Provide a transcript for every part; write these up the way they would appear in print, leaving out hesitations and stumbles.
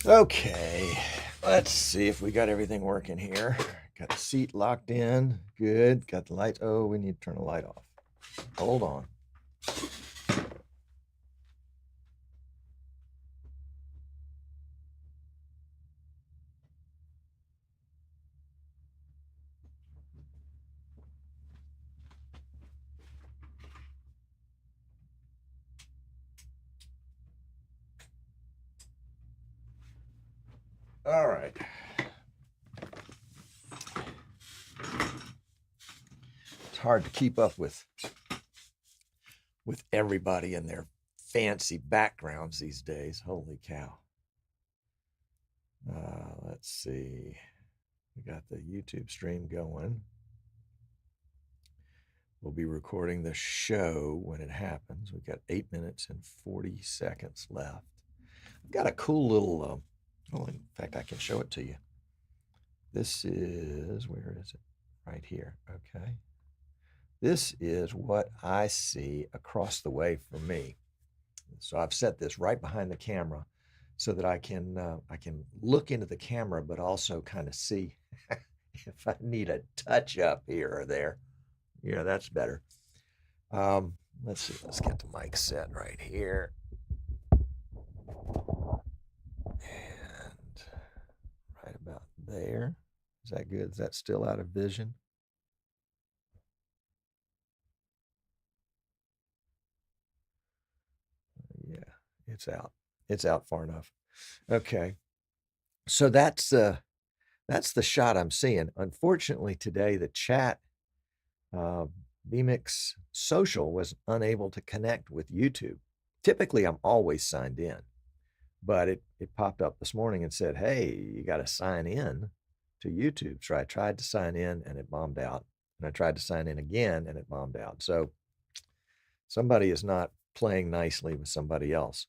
Okay, let's see if we got everything working here. Got the seat locked in. Good. Got the lights. Oh, we need to turn the light off. Hold on. All right. It's hard to keep up with everybody and their fancy backgrounds these days. Holy cow. Let's see. We got the YouTube stream going. We'll be recording the show when it happens. We've got 8 minutes and 40 seconds left. I've got a cool little, oh, in fact, I can show it to you. This is, where is it? Right here. Okay. This is what I see across the way from me. So I've set this right behind the camera so that I can look into the camera, but also kind of see if I need a touch up here or there. Yeah, that's better. Let's see. Let's get the mic set right here. And right about there. Is that good? Is that still out of vision? Yeah, it's out. It's out far enough. Okay. So that's the shot I'm seeing. Unfortunately, today the chat vMix Social was unable to connect with YouTube. Typically, I'm always signed in, but it popped up this morning and said, "Hey, you got to sign in to YouTube." So I tried to sign in and it bombed out, and I tried to sign in again and it bombed out. So somebody is not playing nicely with somebody else.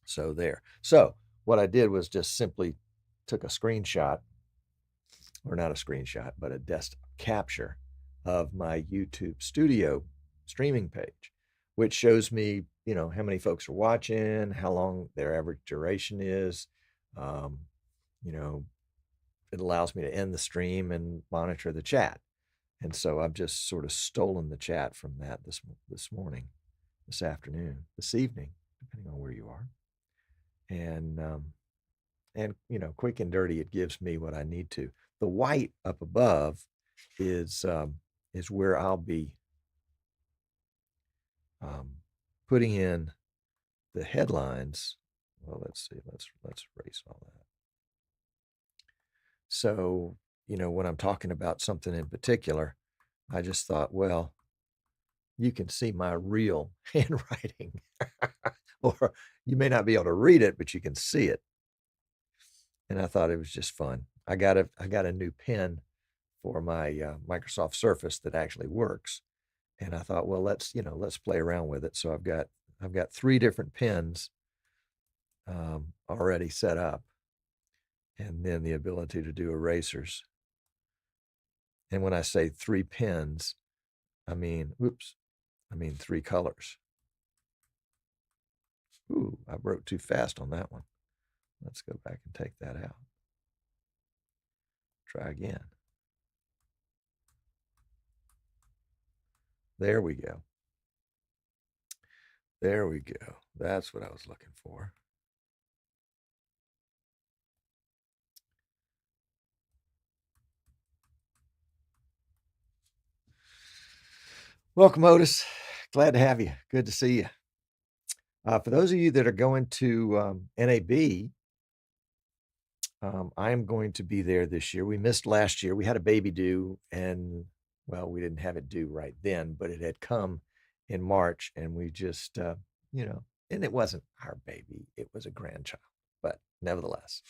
So there. So what I did was just simply took a screenshot, or not a screenshot, but a desktop capture of my YouTube Studio streaming page, which shows me, how many folks are watching, how long their average duration is. Um, you know, it allows me to end the stream and monitor the chat. And so I've just sort of stolen the chat from that this morning, this afternoon, this evening, depending on where you are. And quick and dirty, it gives me what I need to. The white up above is where I'll be putting in the headlines. Well, let's see. Let's erase all that. So, when I'm talking about something in particular, I just thought, well, you can see my real handwriting, or you may not be able to read it, but you can see it. And I thought it was just fun. I got a new pen for my Microsoft Surface that actually works, and I thought, well, let's play around with it. So I've got 3 different pens already set up, and then the ability to do erasers. And when I say 3 pens, I mean 3 colors. Ooh, I wrote too fast on that one. Let's go back and take that out. Try again. There we go. There we go. That's what I was looking for. Welcome, Otis. Glad to have you. Good to see you. For those of you that are going to NAB, I am going to be there this year. We missed last year. We had a baby due, and well, we didn't have it due right then, but it had come in March, and we just, and it wasn't our baby; it was a grandchild. But nevertheless,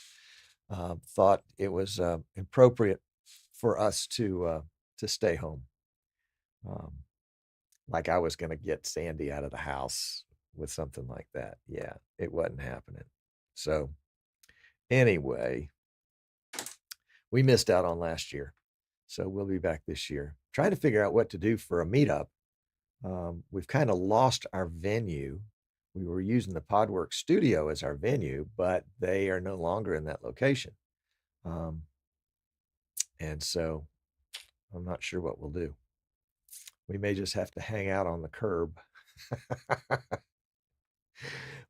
thought it was appropriate for us to stay home. Like I was going to get Sandy out of the house with something like that. Yeah, it wasn't happening. So anyway, we missed out on last year. So we'll be back this year. Trying to figure out what to do for a meetup. We've kind of lost our venue we were using the Podwork studio as our venue, but they are no longer in that location. And so I'm not sure what we'll do. We may just have to hang out on the curb.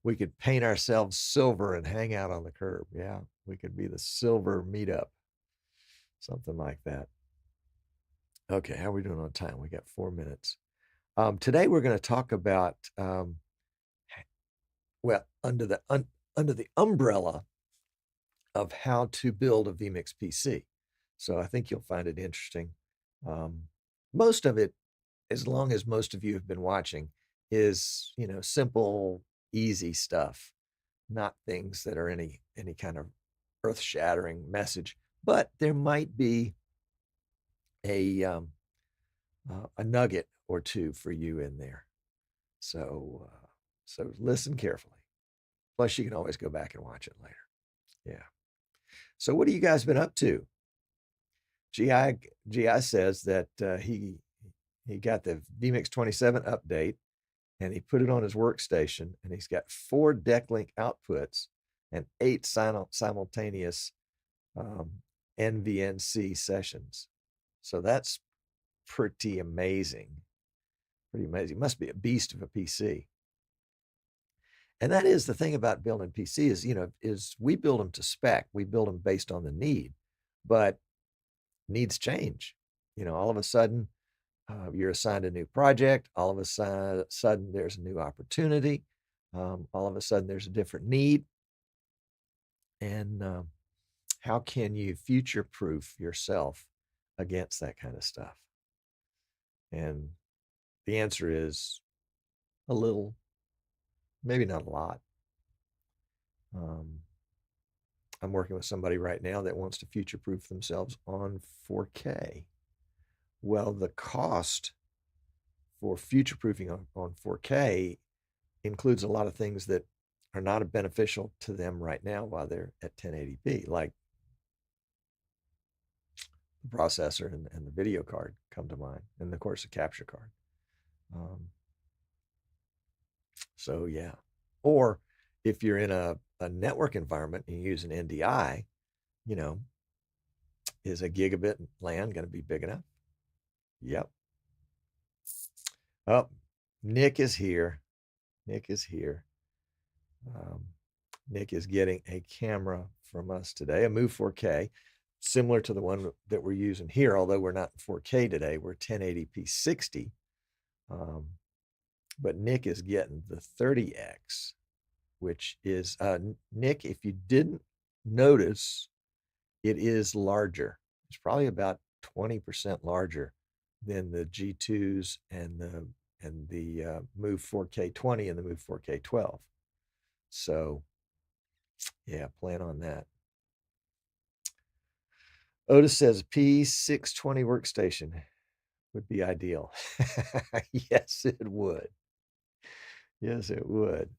We could paint ourselves silver and hang out on the curb. Yeah, we could be the silver meetup, something like that. Okay, how are we doing on time? We got 4 minutes. Today we're going to talk about, well, under the umbrella of how to build a vMix PC. So I think you'll find it interesting. Most of it, as long as most of you have been watching, is, you know, simple, easy stuff, not things that are any kind of earth-shattering message. But there might be a nugget or two for you in there. So listen carefully. Plus, you can always go back and watch it later. Yeah. So what have you guys been up to? GI says that he got the vMix 27 update and he put it on his workstation, and he's got 4 DeckLink outputs and 8 simultaneous NVNC sessions. So that's pretty amazing. Pretty amazing. Must be a beast of a PC. And that is the thing about building PC is, you know, is we build them to spec. We build them based on the need, but needs change. You know, all of a sudden you're assigned a new project. All of a sudden there's a new opportunity. All of a sudden there's a different need. And how can you future-proof yourself against that kind of stuff? And the answer is a little, maybe not a lot. I'm working with somebody right now that wants to future-proof themselves on 4K. Well, the cost for future-proofing on 4K includes a lot of things that are not beneficial to them right now while they're at 1080p, like the processor and the video card come to mind, and of course the capture card. So yeah. Or if you're in a network environment and you use an NDI, you know, is a gigabit LAN going to be big enough? Yep. Oh, Nick is here. Nick is here. Nick is getting a camera from us today, a Move 4K, similar to the one that we're using here, although we're not in 4K today. We're 1080p 60. But Nick is getting the 30X, which is, Nick, if you didn't notice, it is larger. It's probably about 20% larger than the G2s and the Move 4K 20 and the Move 4K 12. So yeah, plan on that. Otis says P620 workstation would be ideal. Yes, it would. Yes, it would.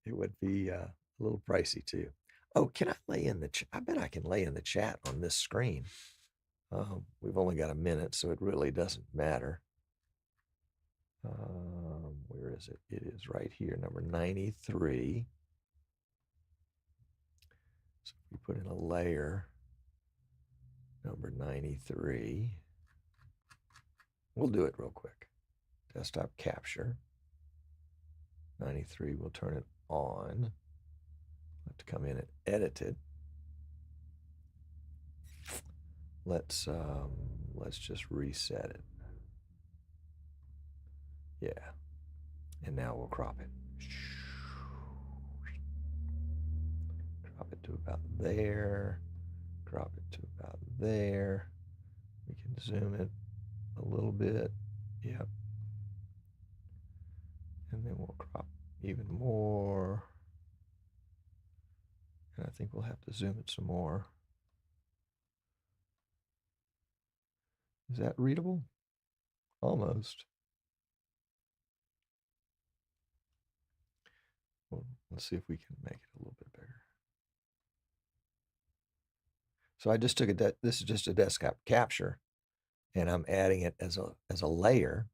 It would be a little pricey too. Oh, can I lay in the I bet I can lay in the chat on this screen. We've only got a minute, so it really doesn't matter. Where is it? It is right here, number 93. So if we put in a layer, number 93. We'll do it real quick. Desktop capture. 93, we'll turn it on. We'll have to come in and edit it. Let's just reset it. Yeah. And now we'll crop it. Crop it to about there. Crop it to about there. We can zoom it a little bit. Yep. And then we'll crop even more. And I think we'll have to zoom it some more. Is that readable? Almost. Well, let's see if we can make it a little bit bigger. So I just took this is just a desktop capture, and I'm adding it as a layer.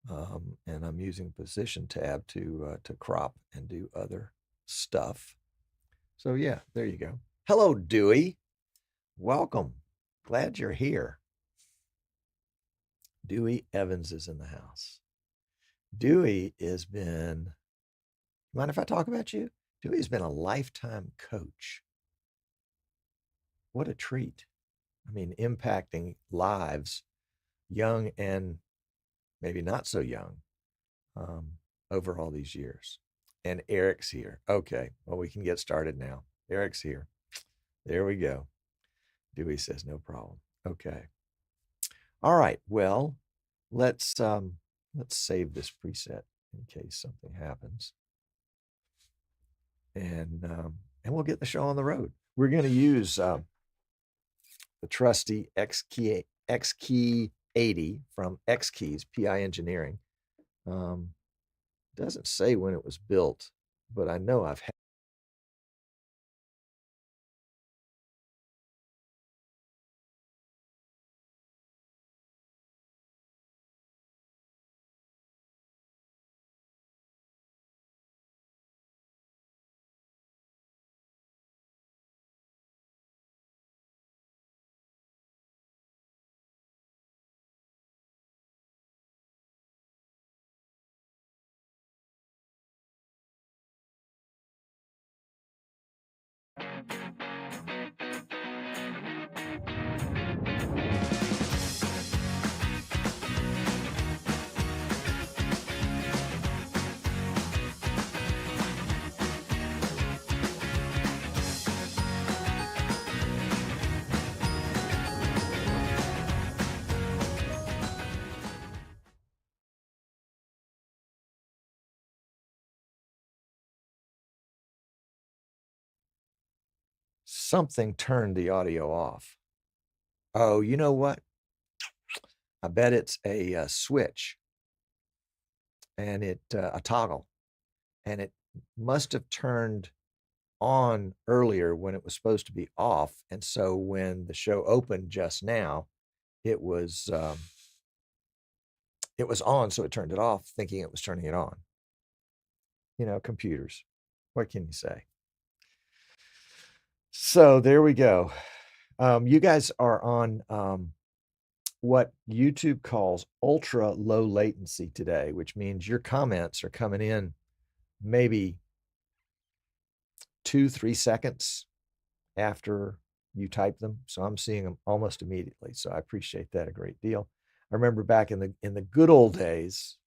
And I'm using position tab to crop and do other stuff. So yeah, there you go. Hello, Dewey. Welcome. Glad you're here. Dewey Evans is in the house. Dewey has been, mind if I talk about you? Dewey's been a lifetime coach. What a treat. I mean, impacting lives, young and maybe not so young, over all these years. And Eric's here. Okay, well, we can get started now. Eric's here. There we go. Dewey says no problem. Okay. All right. Well, let's save this preset in case something happens, and we'll get the show on the road. We're going to use the trusty X Key 80 from X Keys PI Engineering. Doesn't say when it was built, but I know I've had something turned the audio off. Oh, you know what? I bet it's a switch and a toggle, and it must have turned on earlier when it was supposed to be off. And so when the show opened just now, it was on, so it turned it off, thinking it was turning it on. You know, computers. What can you say? So there we go. You guys are on what YouTube calls ultra low latency today, which means your comments are coming in maybe 2-3 seconds after you type them. So I'm seeing them almost immediately. So I appreciate that a great deal. I remember back in the good old days,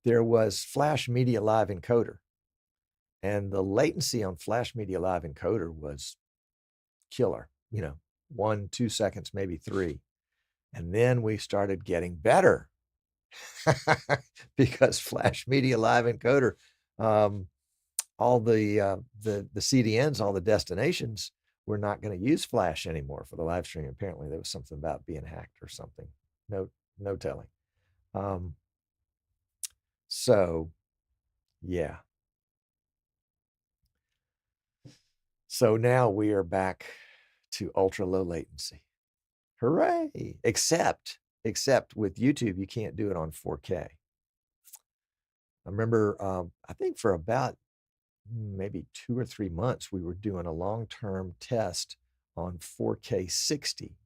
there was Flash Media Live Encoder. And the latency on Flash Media Live Encoder was killer, 1-2 seconds, maybe 3. And then we started getting better because Flash Media Live Encoder, all the CDNs, all the destinations were not going to use Flash anymore for the live stream. Apparently there was something about being hacked or something. No telling. So yeah. So now we are back to ultra low latency. Hooray! Except with YouTube, you can't do it on 4K. I remember, I think for about maybe 2 or 3 months, we were doing a long-term test on 4K 60,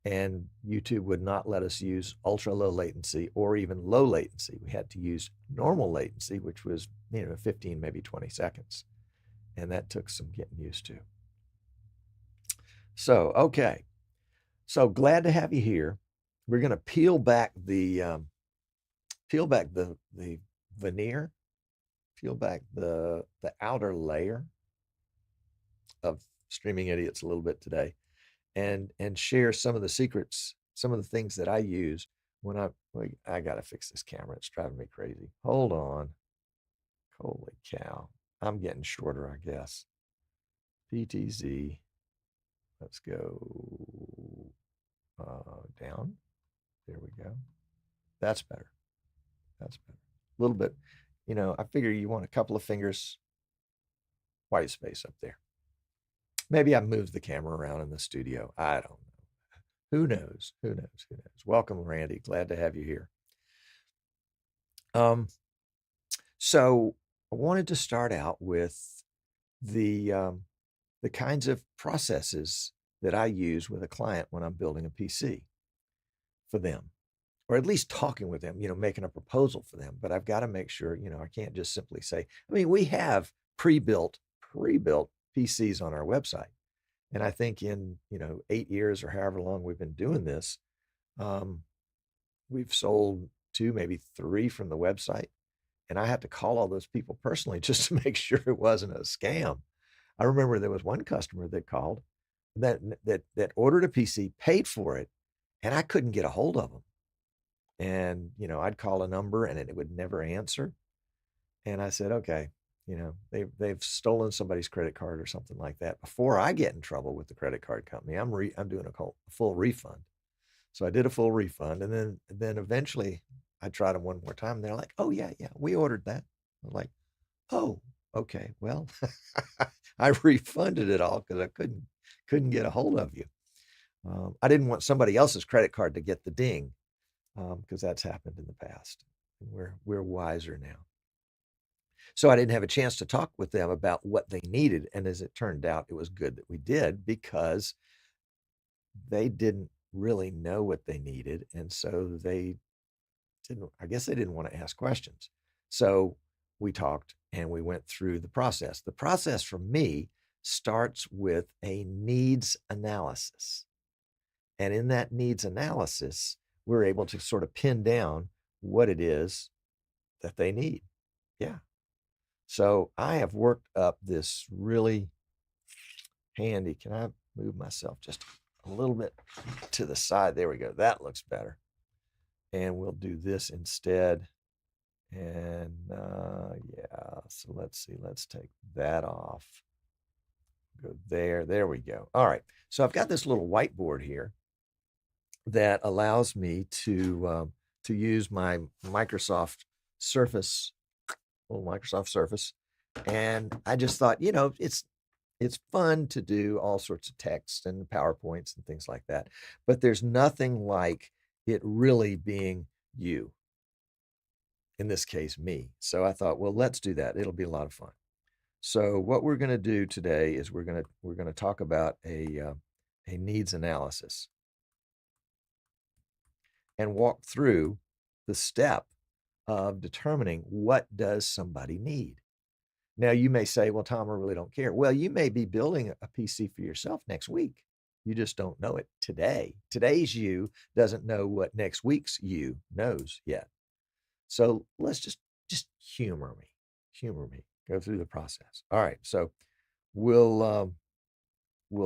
and YouTube would not let us use ultra low latency or even low latency. We had to use normal latency, which was 15, maybe 20 seconds, and that took some getting used to. So okay, so glad to have you here. We're going to peel back the veneer, peel back the outer layer of Streaming Idiots a little bit today, and share some of the secrets, some of the things that I use when I got to fix this camera. It's driving me crazy. Hold on. Holy cow. I'm getting shorter, I guess. PTZ. Let's go down. There we go. That's better. That's better. A little bit, I figure you want a couple of fingers white space up there. Maybe I moved the camera around in the studio. I don't know. Who knows? Who knows? Who knows? Welcome, Randy. Glad to have you here. So I wanted to start out with the kinds of processes that I use with a client when I'm building a PC for them, or at least talking with them, making a proposal for them. But I've got to make sure, I can't just simply say, I mean, we have pre-built PCs on our website. And I think in, 8 years or however long we've been doing this, we've sold 2, maybe 3 from the website. And I had to call all those people personally just to make sure it wasn't a scam. I remember there was one customer that called that ordered a PC, paid for it, and I couldn't get a hold of them. And, I'd call a number and it would never answer. And I said, okay, they've stolen somebody's credit card or something like that. Before I get in trouble with the credit card company, I'm doing a full refund. So I did a full refund, and then eventually I tried them one more time. And they're like, oh yeah, we ordered that. I'm like, oh, okay, well, I refunded it all because I couldn't get a hold of you. I didn't want somebody else's credit card to get the ding, because that's happened in the past. We're wiser now. So I didn't have a chance to talk with them about what they needed. And as it turned out, it was good that we did, because they didn't really know what they needed. And so I guess they didn't want to ask questions. So we talked and we went through the process. The process for me starts with a needs analysis. And in that needs analysis, we're able to sort of pin down what it is that they need. Yeah. So I have worked up this really handy. Can I move myself just a little bit to the side? There we go. That looks better. And we'll do this instead. And yeah, so let's see. Let's take that off. Go there. There we go. All right. So I've got this little whiteboard here that allows me to use my Microsoft Surface, little Microsoft Surface. And I just thought, it's fun to do all sorts of text and PowerPoints and things like that, but there's nothing like it really being you. In this case, me. So I thought, well, let's do that. It'll be a lot of fun. So what we're going to do today is we're going to talk about a needs analysis and walk through the step of determining what does somebody need. Now, you may say, well, Tom, I really don't care. Well, you may be building a PC for yourself next week. You just don't know it today. Today's you doesn't know what next week's you knows yet. So let's just humor me, go through the process. All right. So we'll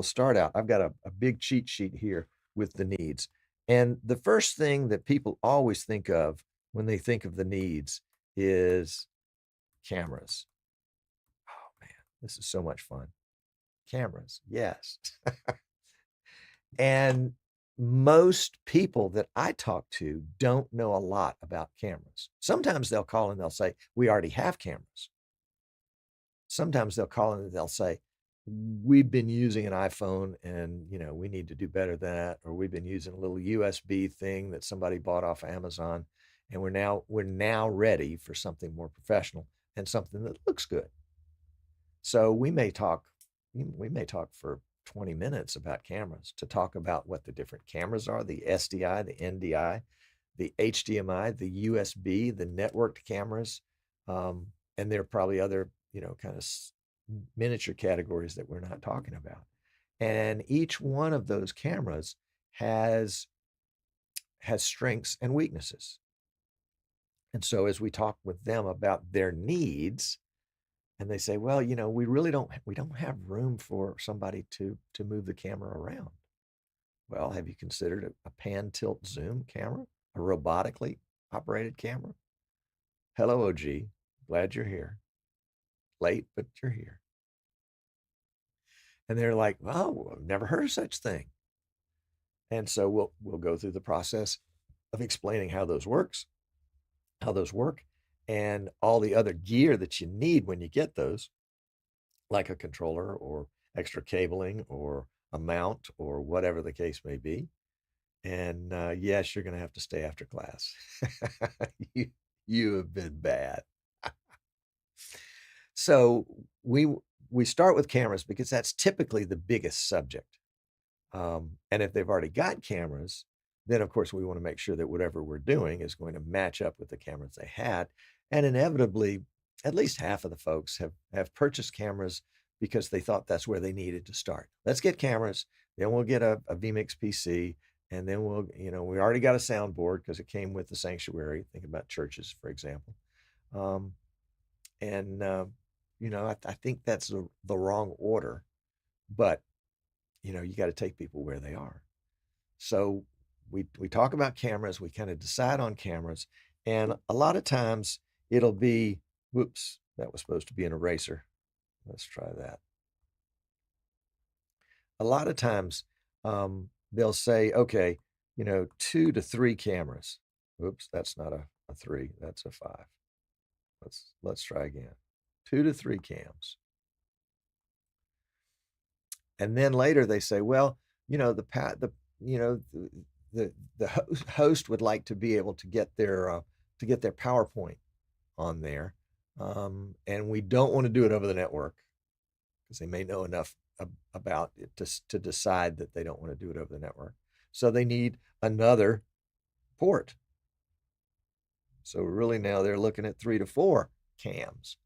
start out. I've got a big cheat sheet here with the needs. And the first thing that people always think of when they think of the needs is cameras. Oh man, this is so much fun. Cameras, yes. And most people that I talk to don't know a lot about cameras. Sometimes they'll call and they'll say, we already have cameras. Sometimes they'll call and they'll say, we've been using an iPhone and, we need to do better than that. Or we've been using a little USB thing that somebody bought off Amazon. And we're now ready for something more professional and something that looks good. So we may talk for 20 minutes about cameras, to talk about what the different cameras are, the SDI, the NDI, the HDMI, the USB, the networked cameras. And there are probably other, kind of miniature categories that we're not talking about. And each one of those cameras has strengths and weaknesses. And so as we talk with them about their needs, and they say, well, we don't have room for somebody to move the camera around. Well, have you considered a pan tilt zoom camera, a robotically operated camera? Hello, OG. Glad you're here. Late, but you're here. And they're like, oh, I've never heard of such thing. And so we'll go through the process of explaining how those work, and all the other gear that you need when you get those, like a controller or extra cabling or a mount or whatever the case may be. And yes, you're going to have to stay after class. you, you have been bad. So we we start with cameras because that's typically the biggest subject. And if they've already got cameras, then of course we want to make sure that whatever we're doing is going to match up with the cameras they had. And inevitably, at least half of the folks have purchased cameras because they thought that's where they needed to start. Let's get cameras, then we'll get a vMix PC, and then we'll, we already got a soundboard because it came with the sanctuary. Think about churches, for example. Um, and I think that's the wrong order, but you got to take people where they are. So we talk about cameras, we kind of decide on cameras, and a lot of times it'll be, whoops, that was supposed to be an eraser. Let's try that. A lot of times they'll say, okay, 2 to 3 cameras. Oops, that's not a 3, that's a 5. Let's try again. 2 to 3 cams. And then later they say, well, the host would like to be able to get their PowerPoint on there, and we don't want to do it over the network because they may know enough about it to decide that they don't want to do it over the network. So they need another port. So really now they're looking at 3 to 4 cams.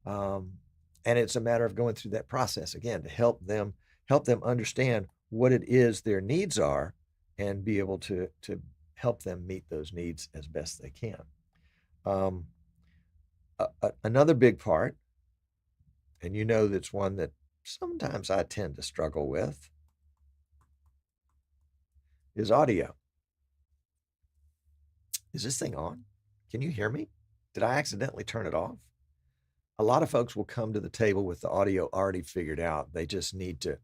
And it's a matter of going through that process again to help them understand what it is their needs are and be able to help them meet those needs as best they can. Another big part, and that's one that sometimes I tend to struggle with, is audio. Is this thing on? Can you hear me? Did I accidentally turn it off? A lot of folks will come to the table with the audio already figured out. They just need to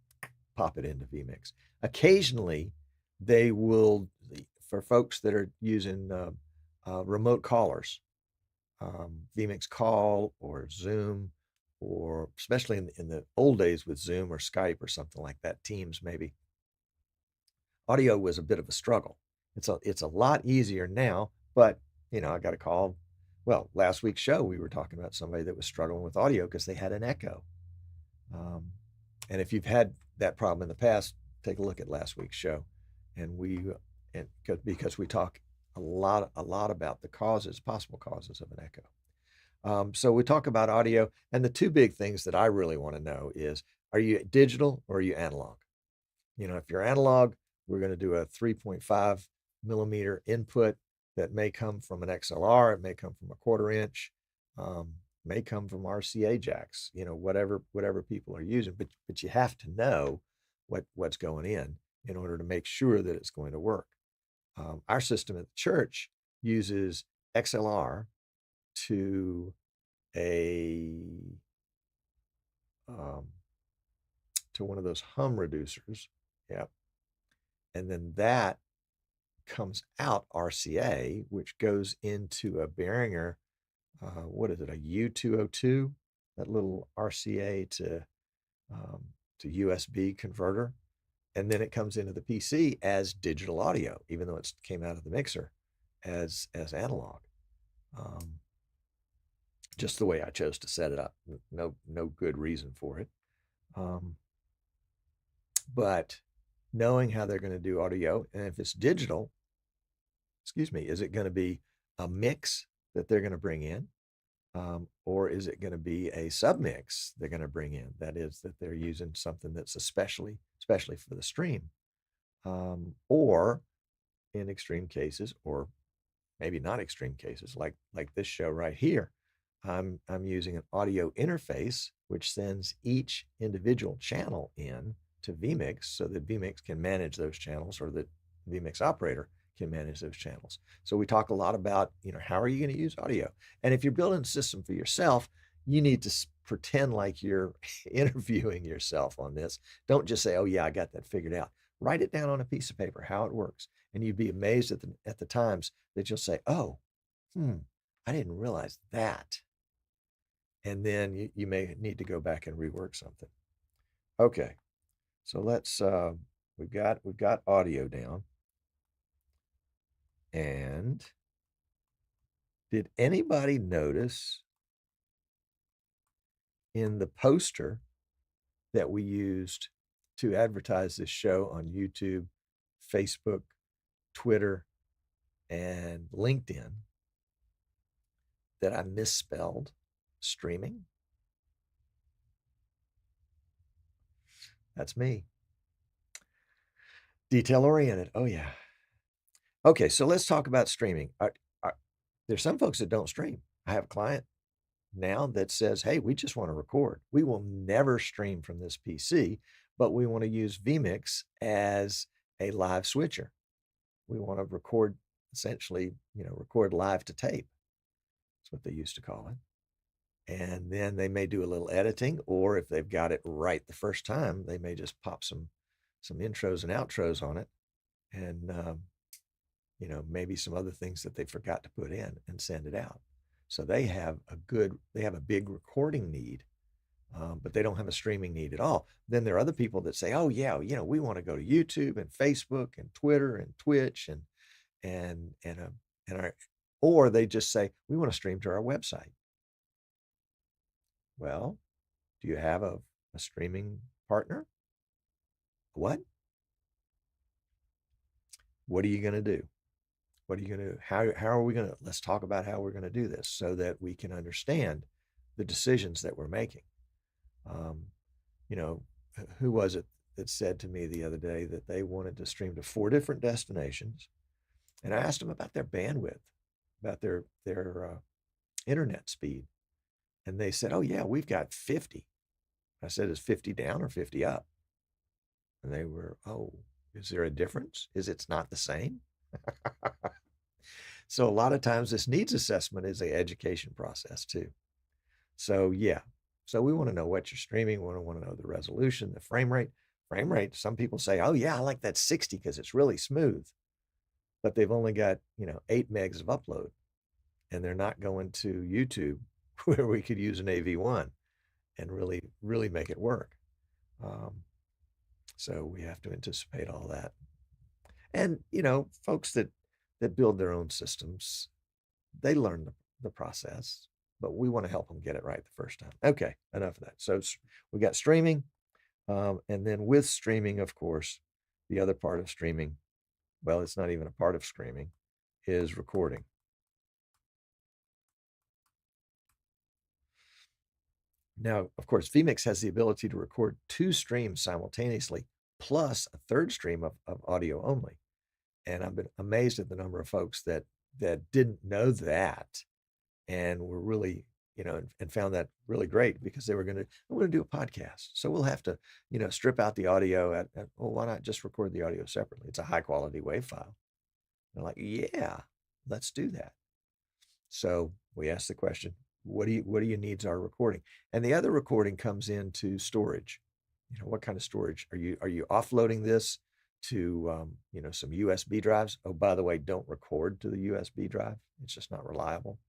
pop it into vMix. Occasionally, they will, for folks that are using remote callers, vMix Call or Zoom, or especially in the old days with Zoom or Skype or something like that, Teams maybe, audio was a bit of a struggle. It's a lot easier now, but I got a call. Well, last week's show, we were talking about somebody that was struggling with audio because they had an echo. And if you've had that problem in the past, take a look at last week's show. And because we talk a lot about the possible causes of an echo. So we talk about audio, and the 2 big things that I really want to know is, are you digital or are you analog? If you're analog, we're going to do a 3.5 millimeter input that may come from an XLR, it may come from a 1/4 inch, may come from RCA jacks, whatever people are using, but you have to know what's going in order to make sure that it's going to work. Our system at the church uses XLR to one of those hum reducers. Yep. And then that comes out RCA, which goes into a Behringer, what is it, a U202, that little RCA to USB converter. And then it comes into the PC as digital audio, even though it came out of the mixer as analog. Just the way I chose to set it up. No good reason for it. But knowing how they're going to do audio, and if it's digital, is it going to be a mix that they're going to bring in? Or is it going to be a submix they're going to bring in? That is, that they're using something that's especially for the stream. Or in extreme cases, or maybe not extreme cases, like this show right here, I'm using an audio interface which sends each individual channel in to vMix so that vMix can manage those channels, or that vMix operator can manage those channels. So we talk a lot about, how are you going to use audio? And if you're building a system for yourself, you need to pretend like you're interviewing yourself on this. Don't just say, oh yeah, I got that figured out. Write it down on a piece of paper, how it works. And you'd be amazed at the times that you'll say, oh, I didn't realize that. And then you may need to go back and rework something. Okay, so let's we've got audio down. And did anybody notice in the poster that we used to advertise this show on YouTube, Facebook, Twitter, and LinkedIn that I misspelled streaming? That's me. Detail oriented. Oh, yeah. Okay, so let's talk about streaming. There's some folks that don't stream. I have a client now that says, hey, we just want to record. We will never stream from this PC, but we want to use vMix as a live switcher. We want to record, essentially, record live to tape. That's what they used to call it. And then they may do a little editing, or if they've got it right the first time, they may just pop some intros and outros on it, and maybe some other things that they forgot to put in, and send it out. So they have a big recording need, but they don't have a streaming need at all. Then there are other people that say, oh yeah, we want to go to YouTube and Facebook and Twitter and Twitch and or they just say, we want to stream to our website. Well, do you have a streaming partner? What? What are you going to do? What are you going to do? How are we going to, let's talk about how we're going to do this so that we can understand the decisions that we're making. Who was it that said to me the other day that they wanted to stream to 4 different destinations? And I asked them about their bandwidth, about their internet speed. And they said, oh yeah, we've got 50. I said, is 50 down or 50 up? And they were, oh, is there a difference? Is it's not the same? So a lot of times this needs assessment is an education process too. So yeah, so we want to know what you're streaming. We want to know the resolution, the frame rate. Frame rate, some people say, oh yeah, I like that 60 because it's really smooth. But they've only got, 8 megs of upload. And they're not going to YouTube where we could use an AV1 and really, really make it work. So we have to anticipate all that. And, folks that build their own systems, they learn the process, but we want to help them get it right the first time. Okay, enough of that. So we got streaming. And then with streaming, of course, the other part of streaming, well, it's not even a part of streaming, is recording. Now, of course, vMix has the ability to record 2 streams simultaneously, plus a 3rd stream of audio only. And I've been amazed at the number of folks that didn't know that and were really, and found that really great because they were going to do a podcast. So we'll have to, strip out the audio well, why not just record the audio separately? It's a high quality WAV file. They're like, yeah, let's do that. So we asked the question, what do you needs our recording? And the other recording comes into storage. What kind of storage are you offloading this to, some USB drives? Oh, by the way, don't record to the USB drive. It's just not reliable.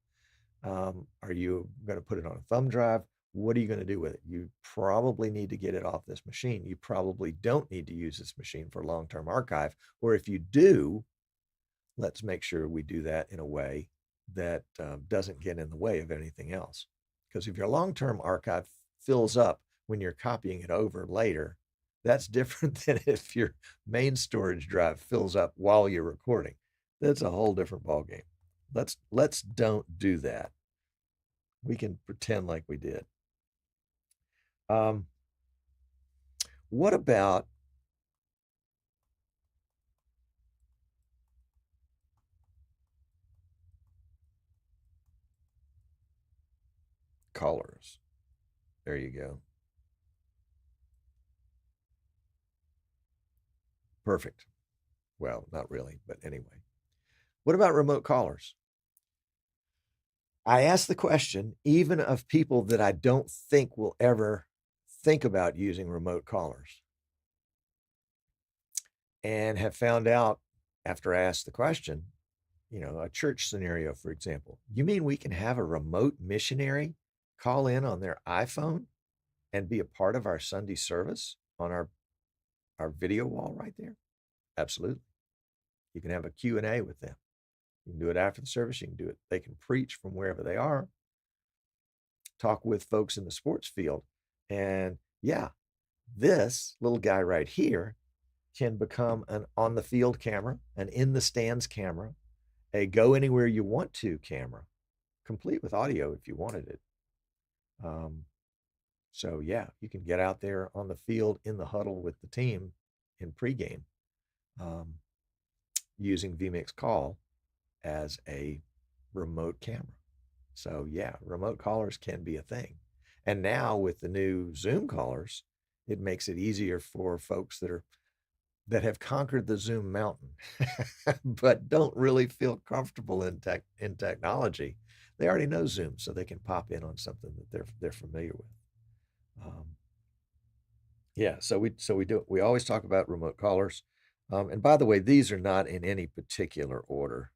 Are you going to put it on a thumb drive? What are you going to do with it? You probably need to get it off this machine. You probably don't need to use this machine for long-term archive. Or if you do, let's make sure we do that in a way that doesn't get in the way of anything else. Because if your long-term archive fills up when you're copying it over later, that's different than if your main storage drive fills up while you're recording. That's a whole different ballgame. Let's don't do that. We can pretend like we did. What about callers? There you go. Perfect. Well, not really, but anyway. What about remote callers? I asked the question, even of people that I don't think will ever think about using remote callers, and have found out after I asked the question, a church scenario, for example. You mean we can have a remote missionary call in on their iPhone and be a part of our Sunday service on our video wall right there? Absolutely. You can have a Q&A with them. You can do it after the service. You can do it. They can preach from wherever they are, talk with folks in the sports field. And yeah, this little guy right here can become an on the field camera, an in the stands camera, a go anywhere you want to camera, complete with audio if you wanted it. So yeah, you can get out there on the field in the huddle with the team in pregame using vMix Call as a remote camera. So yeah, remote callers can be a thing. And now with the new Zoom callers, it makes it easier for folks that have conquered the Zoom mountain, but don't really feel comfortable in technology. They already know Zoom, so they can pop in on something that they're familiar with. Yeah, so we always talk about remote callers. And by the way, these are not in any particular order.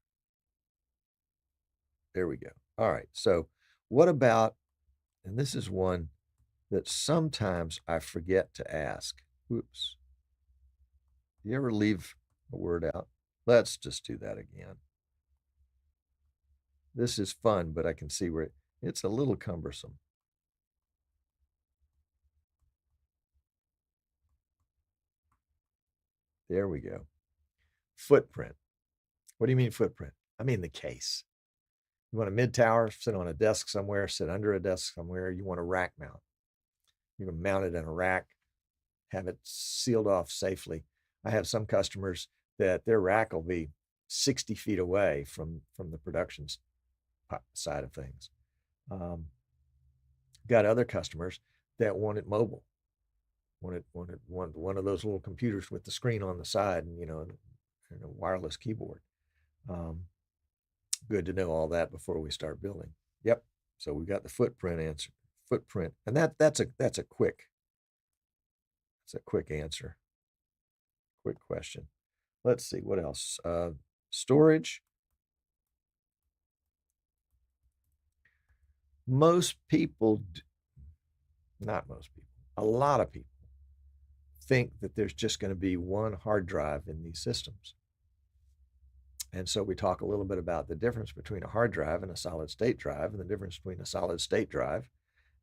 There we go. All right. So what about, and this is one that sometimes I forget to ask. Whoops. You ever leave a word out? Let's just do that again. This is fun, but I can see where it's a little cumbersome. There we go. Footprint. What do you mean footprint? I mean the case. You want a mid tower, sit on a desk somewhere, sit under a desk somewhere. You want a rack mount. You can mount it in a rack, have it sealed off safely. I have some customers that their rack will be 60 feet away from the production side of things. Got other customers that want it mobile, want one of those little computers with the screen on the side and and a wireless keyboard. Good to know all that before we start building. Yep. So we got the footprint, and that's a quick answer. Quick question. Let's see what else. Storage. Most people, not most people, a lot of people think that there's just going to be one hard drive in these systems. And so we talk a little bit about the difference between a hard drive and a solid state drive, and the difference between a solid state drive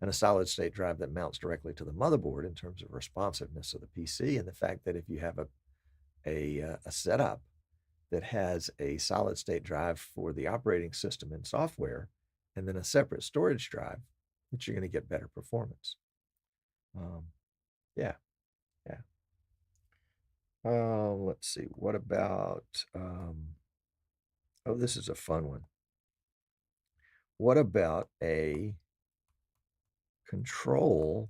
and a solid state drive that mounts directly to the motherboard in terms of responsiveness of the PC, and the fact that if you have a setup that has a solid state drive for the operating system and software, and then a separate storage drive, that you're going to get better performance. Yeah. Let's see. What about? Oh, this is a fun one. What about a control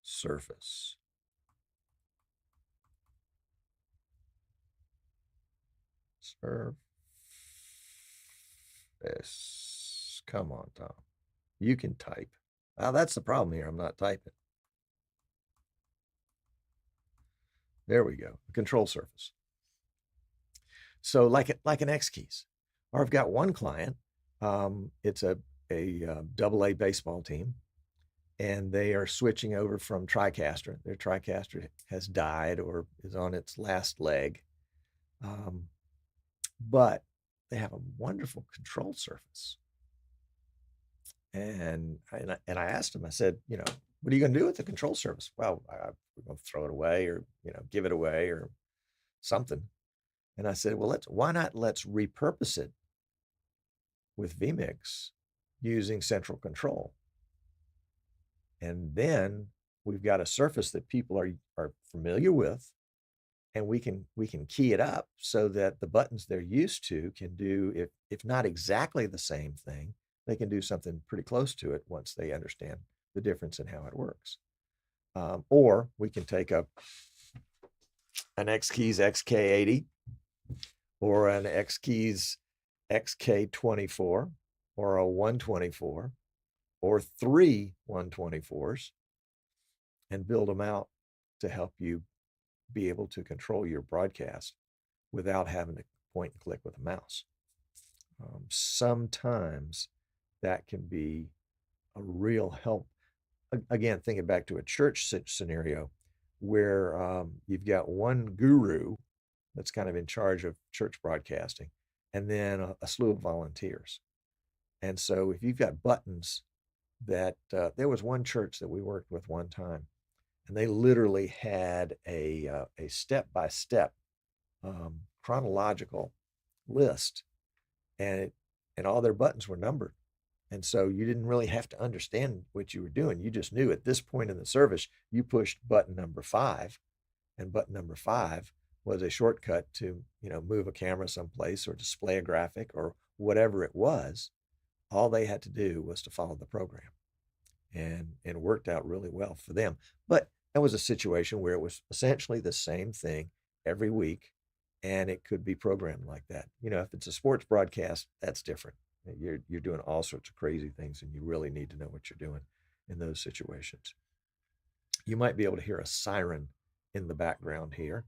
surface? Surface. Come on, Tom. You can type. Well, that's the problem here. I'm not typing. There we go. Control surface. So like an X keys. Or I've got one client. It's a double A baseball team, and they are switching over from TriCaster. Their TriCaster has died or is on its last leg, but they have a wonderful control surface. And I asked them. I said, what are you going to do with the control surface? Well, we're going to throw it away, or give it away, or something. And I said, well, why not let's repurpose it with vMix using central control. And then we've got a surface that people are familiar with, and we can key it up so that the buttons they're used to can do, if not exactly the same thing, they can do something pretty close to it once they understand the difference in how it works. Or we can take an X keys XK80 or an X keys XK24 or a 124 or 3 124s and build them out to help you be able to control your broadcast without having to point and click with a mouse. Sometimes that can be a real help. Again, thinking back to a church scenario where you've got one guru that's kind of in charge of church broadcasting, and then a slew of volunteers. And so if you've got buttons that there was one church that we worked with one time, and they literally had a step-by-step chronological list, and all their buttons were numbered. And so you didn't really have to understand what you were doing. You just knew at this point in the service, you pushed button number 5, and button number 5 was a shortcut to, move a camera someplace or display a graphic or whatever it was. All they had to do was to follow the program, and it worked out really well for them. But that was a situation where it was essentially the same thing every week, and it could be programmed like that. If it's a sports broadcast, that's different. You're doing all sorts of crazy things, and you really need to know what you're doing in those situations. You might be able to hear a siren in the background here.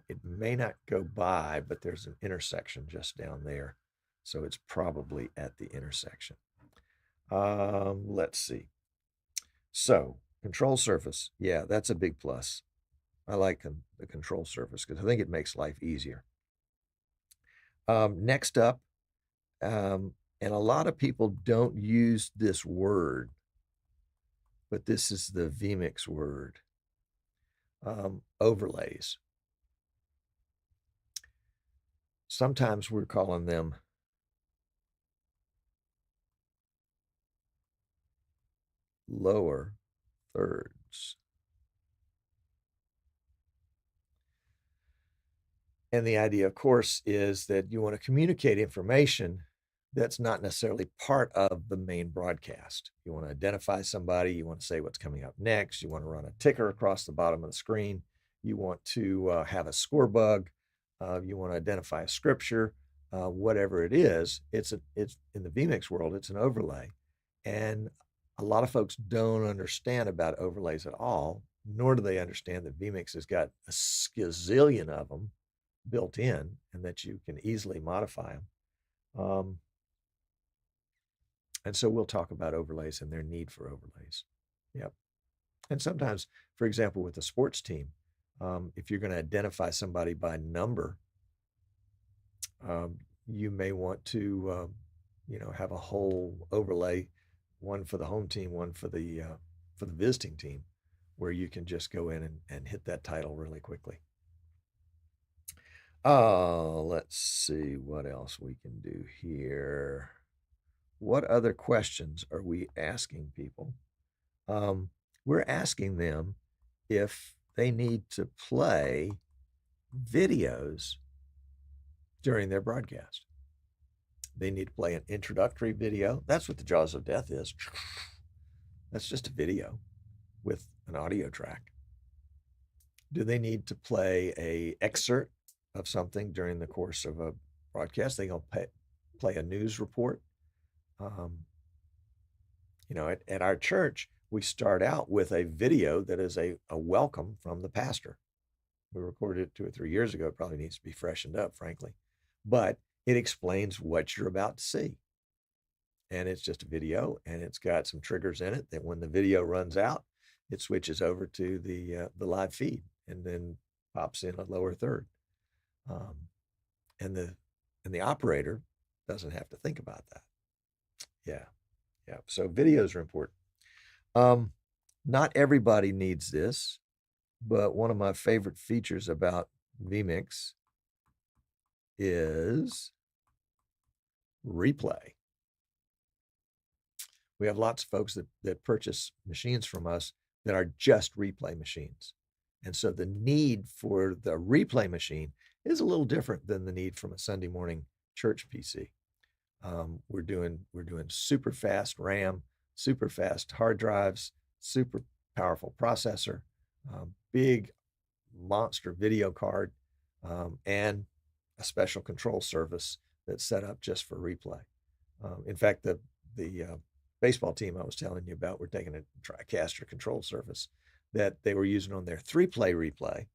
It may not go by, but there's an intersection just down there. So it's probably at the intersection. Let's see. So control surface. Yeah, that's a big plus. I like the control surface because I think it makes life easier. Next up, and a lot of people don't use this word, but this is the vMix word, overlays. Sometimes we're calling them lower thirds. And the idea, of course, is that you want to communicate information that's not necessarily part of the main broadcast. You want to identify somebody. You want to say what's coming up next. You want to run a ticker across the bottom of the screen. You want to have a score bug. You want to identify a scripture. Whatever it is, it's in the vMix world, it's an overlay. And a lot of folks don't understand about overlays at all, nor do they understand that vMix has got a gazillion of them built in and that you can easily modify them. And so we'll talk about overlays and their need for overlays. Yep. And sometimes, for example, with a sports team, if you're going to identify somebody by number, you may want to, have a whole overlay, one for the home team, one for the visiting team, where you can just go in and hit that title really quickly. Let's see what else we can do here. What other questions are we asking people? We're asking them if they need to play videos during their broadcast. They need to play an introductory video. That's what the Jaws of Death is. That's just a video with an audio track. Do they need to play an excerpt of something during the course of a broadcast? They gonna play a news report. At our church, we start out with a video that is a welcome from the pastor. We recorded it 2 or 3 years ago. It probably needs to be freshened up, frankly. But it explains what you're about to see. And it's just a video, and it's got some triggers in it that when the video runs out, it switches over to the live feed and then pops in a lower third. And the operator doesn't have to think about that. Yeah. So videos are important. Not everybody needs this, but one of my favorite features about vMix is replay. We have lots of folks that purchase machines from us that are just replay machines. And so the need for the replay machine is a little different than the need from a Sunday morning church PC. We're doing super fast RAM, super fast hard drives, super powerful processor, big monster video card, and a special control surface that's set up just for replay. In fact, the baseball team I was telling you about, we're taking a TriCaster control surface that they were using on their 3-play replay,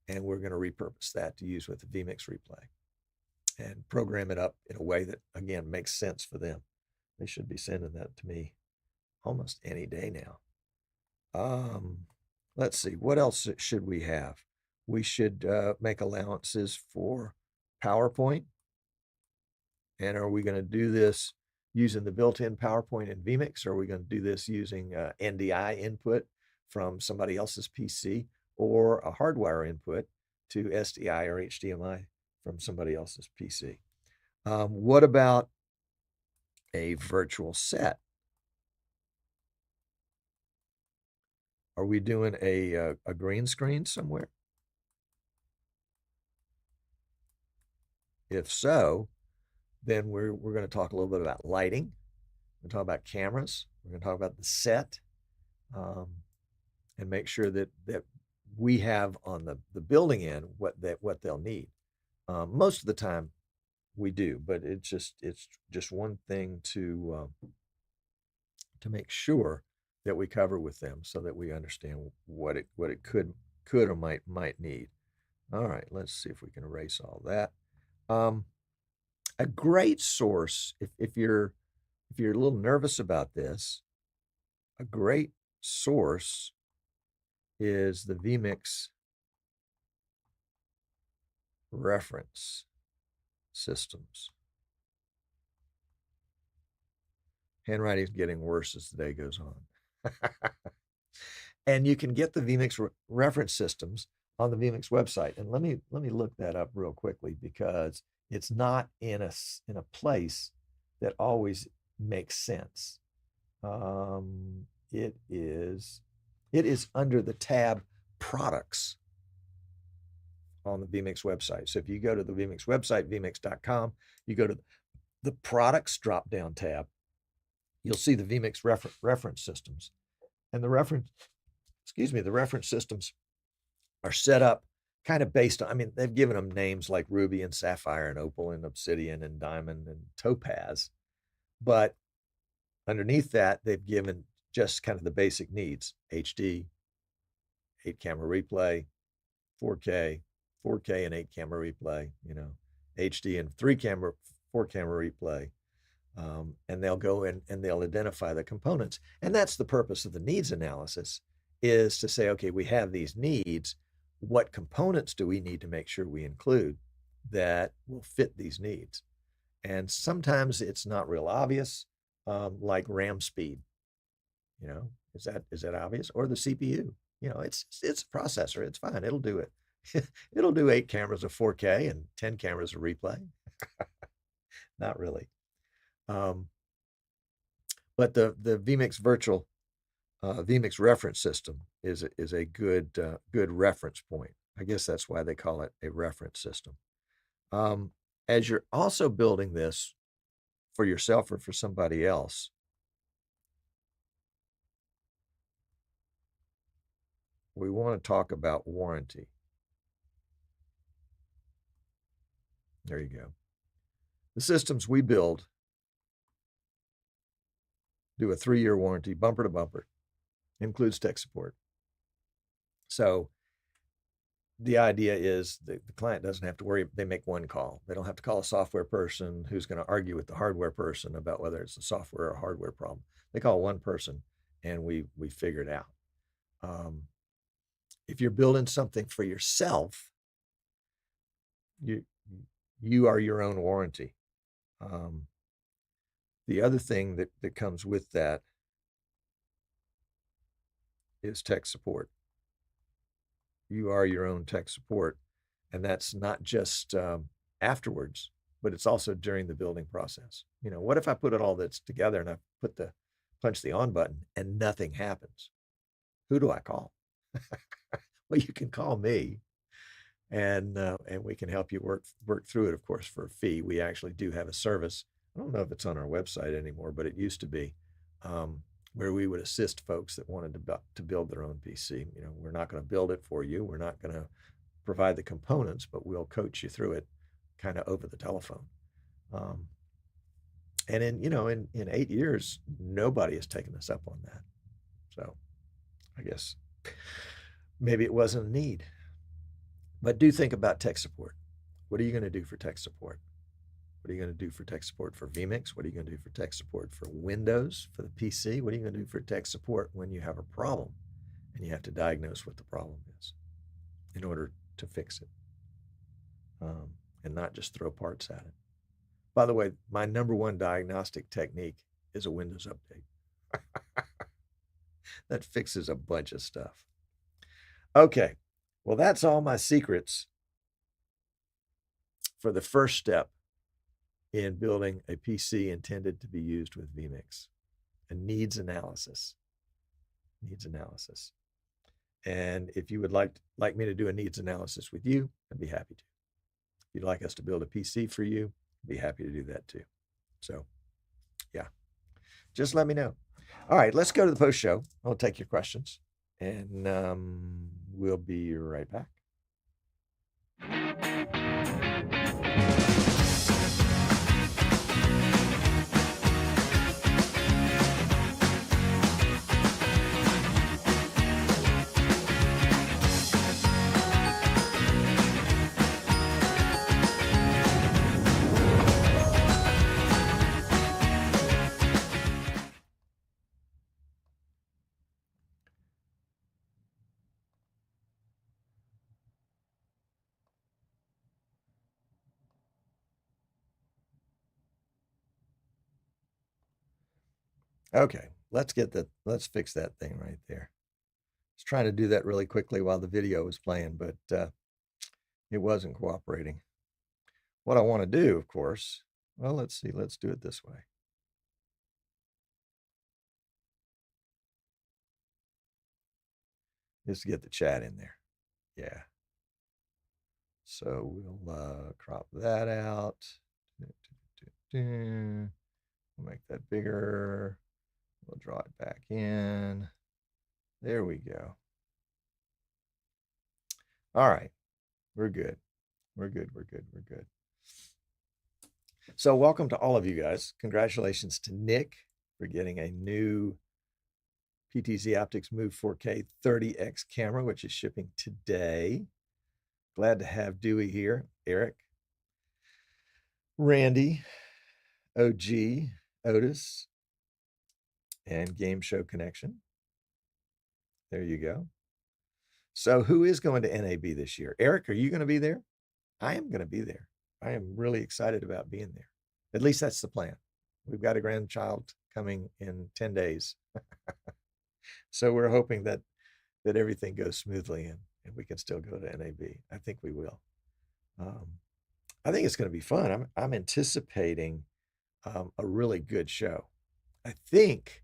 and we're going to repurpose that to use with the vMix replay and program it up in a way that, again, makes sense for them. They should be sending that to me almost any day now. Let's see, what else should we have? We should make allowances for PowerPoint. And are we going to do this using the built-in PowerPoint and vMix, or are we going to do this using NDI input from somebody else's PC, or a hardwire input to SDI or HDMI from somebody else's PC? What about a virtual set? Are we doing a green screen somewhere? If so, then we're going to talk a little bit about lighting. We're going to talk about cameras. We're going to talk about the set, and make sure that we have on the building end what they'll need. Most of the time, we do, but it's just one thing to make sure that we cover with them so that we understand what it could or might need. All right, let's see if we can erase all that. A great source, if you're a little nervous about this, a great source is the vMix reference systems. Handwriting is getting worse as the day goes on. And you can get the vMix reference systems on the vMix website. And let me look that up real quickly, because it's not in a place that always makes sense. It is under the tab products on the vMix website. So if you go to the vMix website, vmix.com, you go to the products drop-down tab, you'll see the vMix reference systems. And the reference systems are set up kind of based on, I mean, they've given them names like ruby and sapphire and opal and obsidian and diamond and topaz. But underneath that, they've given just kind of the basic needs: HD, 8-camera replay, 4K and 8-camera replay, HD and 4-camera replay. And they'll go in and they'll identify the components. And that's the purpose of the needs analysis, is to say, okay, we have these needs. What components do we need to make sure we include that will fit these needs? And sometimes it's not real obvious, like RAM speed. Is that obvious? Or the CPU. It's a processor. It's fine. It'll do it. It'll do 8 cameras of 4K and 10 cameras of replay. Not really. But the vMix virtual vMix reference system is a good reference point. I guess that's why they call it a reference system. As you're also building this for yourself or for somebody else, we want to talk about warranty. There you go. The systems we build do a 3-year warranty, bumper to bumper. Includes tech support. So the idea is the client doesn't have to worry. They make one call. They don't have to call a software person who's going to argue with the hardware person about whether it's a software or hardware problem. They call one person and we figure it out. If you're building something for yourself, you are your own warranty. The other thing that comes with that is tech support. You are your own tech support, and that's not just afterwards, but it's also during the building process. What if I put it all that's together and I punch the on button and nothing happens? Who do I call? Well, you can call me, and we can help you work through it, of course, for a fee. We actually do have a service. I don't know if it's on our website anymore, but it used to be, where we would assist folks that wanted to build their own PC. We're not going to build it for you. We're not going to provide the components, but we'll coach you through it kind of over the telephone. And in 8 years, nobody has taken us up on that. So I guess maybe it wasn't a need. But do think about tech support. What are you going to do for tech support? What are you going to do for tech support for vMix? What are you going to do for tech support for Windows, for the PC? What are you going to do for tech support when you have a problem and you have to diagnose what the problem is in order to fix it, and not just throw parts at it? By the way, my number one diagnostic technique is a Windows update. That fixes a bunch of stuff. Okay, well, that's all my secrets for the first step in building a PC intended to be used with vMix. A needs analysis. Needs analysis. And if you would like me to do a needs analysis with you, I'd be happy to. If you'd like us to build a PC for you, I'd be happy to do that too. So, yeah, just let me know. All right, let's go to the post show. I'll take your questions, and we'll be right back. Okay, let's fix that thing right there. I was trying to do that really quickly while the video was playing, but it wasn't cooperating. What I want to do, of course, well, let's see, let's do it this way. Just to get the chat in there. Yeah. So we'll crop that out. We'll make that bigger. We'll draw it back in. There we go. All right. We're good. We're good. We're good. We're good. So welcome to all of you guys. Congratulations to Nick for getting a new PTZ Optics Move 4K 30X camera, which is shipping today. Glad to have Dewey here, Eric, Randy, OG, Otis, and Game Show Connection. There you go. So who is going to NAB this year? Eric, are you going to be there? I am going to be there. I am really excited about being there. At least that's the plan. We've got a grandchild coming in 10 days. So we're hoping that everything goes smoothly and we can still go to NAB. I think we will. I think it's going to be fun. I'm anticipating a really good show. I think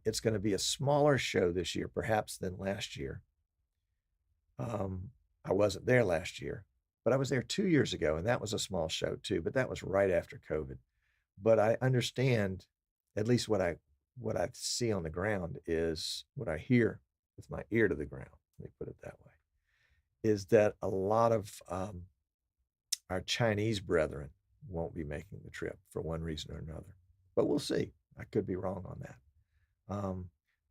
it's going to be a smaller show this year, perhaps than last year. I wasn't there last year, but I was there 2 years ago, and that was a small show too, but that was right after COVID. But I understand, at least what I see on the ground is what I hear with my ear to the ground, let me put it that way, is that a lot of our Chinese brethren won't be making the trip for one reason or another. But we'll see. I could be wrong on that.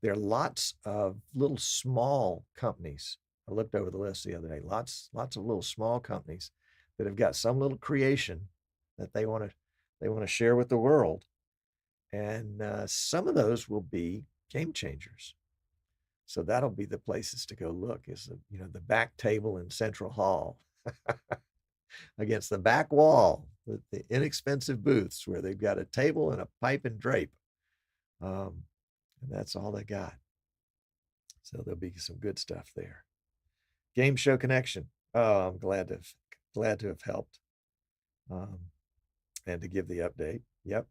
There are lots of little small companies. I looked over the list the other day. Lots of little small companies that have got some little creation that they want to share with the world, and some of those will be game changers. So that'll be the places to go look. Is the back table in Central Hall against the back wall, the inexpensive booths where they've got a table and a pipe and drape, and that's all they got. So there'll be some good stuff there. Game Show Connection. Oh, I'm glad to have helped, and to give the update. Yep.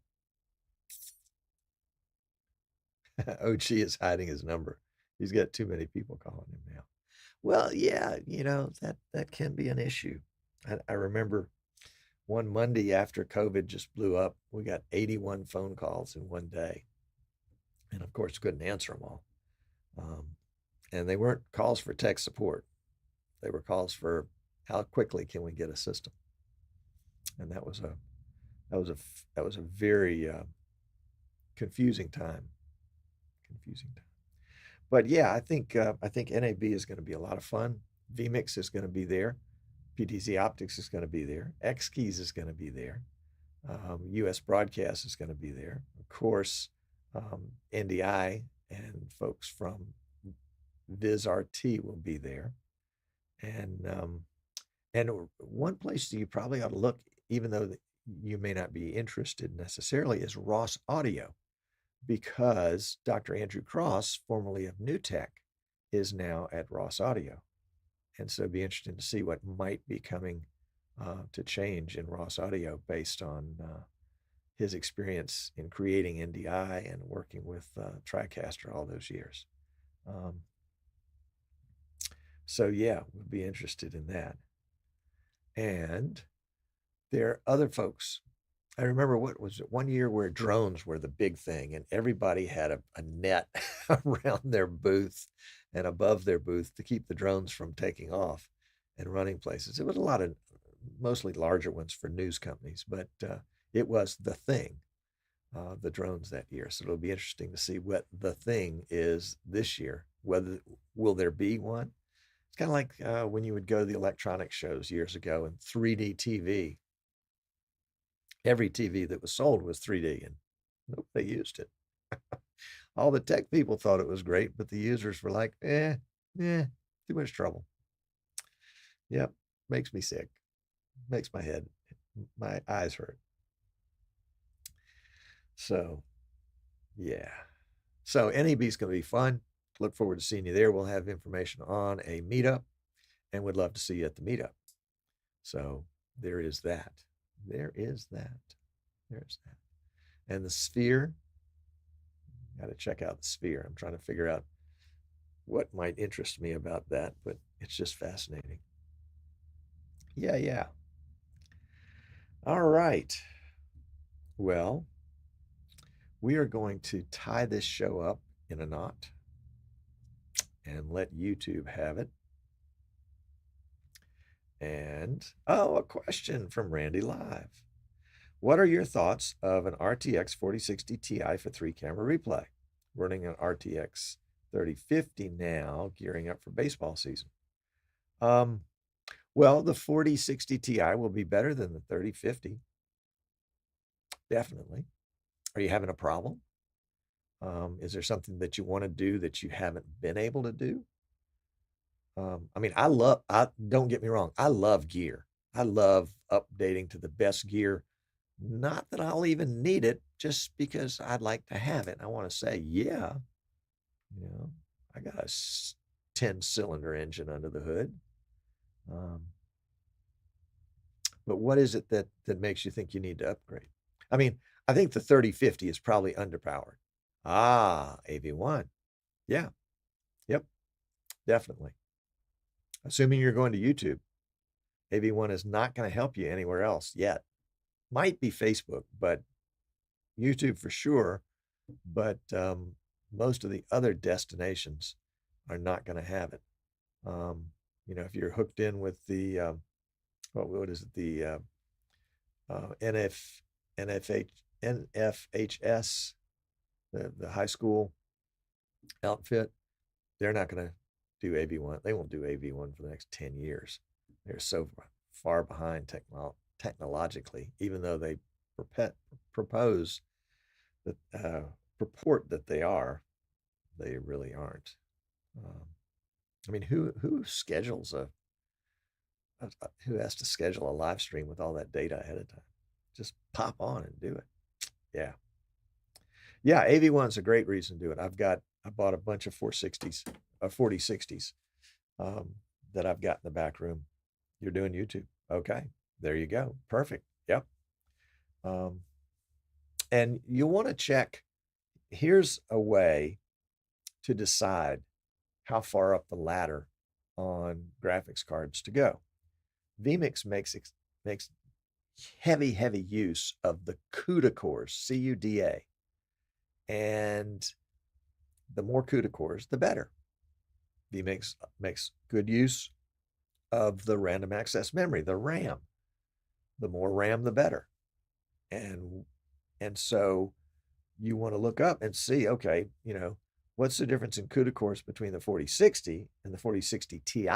OG is hiding his number. He's got too many people calling him now. Well, yeah, that can be an issue. I remember one Monday after COVID just blew up, we got 81 phone calls in one day. And of course, couldn't answer them all. And they weren't calls for tech support. They were calls for how quickly can we get a system. And that was a very confusing time. But yeah, I think NAB is going to be a lot of fun. vMix is going to be there. PTZ Optics is going to be there. X-Keys is going to be there. US Broadcast is going to be there. Of course, NDI and folks from VizRT will be there. And one place you probably ought to look, even though you may not be interested necessarily is Ross Audio, because Dr. Andrew Cross, formerly of NewTek, is now at Ross Audio. And so it'd be interesting to see what might be coming to change in Ross Audio based on his experience in creating NDI and working with TriCaster all those years. So yeah, we'll be interested in that. And there are other folks. I remember, what was it, one year where drones were the big thing and everybody had a net around their booth and above their booth to keep the drones from taking off and running places. It was a lot of mostly larger ones for news companies, but it was the thing, the drones that year. So it'll be interesting to see what the thing is this year. Will there be one? It's kind of like when you would go to the electronics shows years ago and 3D TV. Every TV that was sold was 3D, and nope, they used it. All the tech people thought it was great, but the users were like, too much trouble. Yep, makes me sick. Makes my eyes hurt. So, yeah. So NAB is going to be fun. Look forward to seeing you there. We'll have information on a meetup, and would love to see you at the meetup. So there is that. There's that. And the Sphere, got to check out the Sphere. I'm trying to figure out what might interest me about that, but it's just fascinating. Yeah. All right. Well, we are going to tie this show up in a knot and let YouTube have it. And, a question from Randy Live. What are your thoughts of an RTX 4060 Ti for 3-camera replay? Running an RTX 3050 now, gearing up for baseball season. Well, the 4060 Ti will be better than the 3050. Definitely. Are you having a problem? Is there something that you want to do that you haven't been able to do? Don't get me wrong, I love gear. I love updating to the best gear. Not that I'll even need it, just because I'd like to have it. I want to say, yeah, I got a 10-cylinder engine under the hood. But what is it that makes you think you need to upgrade? I mean, I think the 3050 is probably underpowered. AV1. Yeah. Yep. Definitely. Assuming you're going to YouTube, AV1 is not going to help you anywhere else yet. Might be Facebook, but YouTube for sure. But most of the other destinations are not going to have it. If you're hooked in with the, what is it? The NFHS, the high school outfit, they're not going to do AV1. They won't do AV1 for the next 10 years. They're so far behind technologically, even though they propose that purport that they are, they really aren't. Who schedules who has to schedule a live stream with all that data ahead of time? Just pop on and do it. Yeah, AV1's a great reason to do it. I bought a bunch of 4060s that I've got in the back room. You're doing YouTube. Okay, there you go. Perfect. Yep. And you want to check. Here's a way to decide how far up the ladder on graphics cards to go. vMix makes heavy use of the CUDA cores, CUDA. And the more CUDA cores, the better. vMix makes good use of the random access memory, the RAM. The more RAM, the better. And so you want to look up and see, okay, what's the difference in CUDA cores between the 4060 and the 4060 Ti?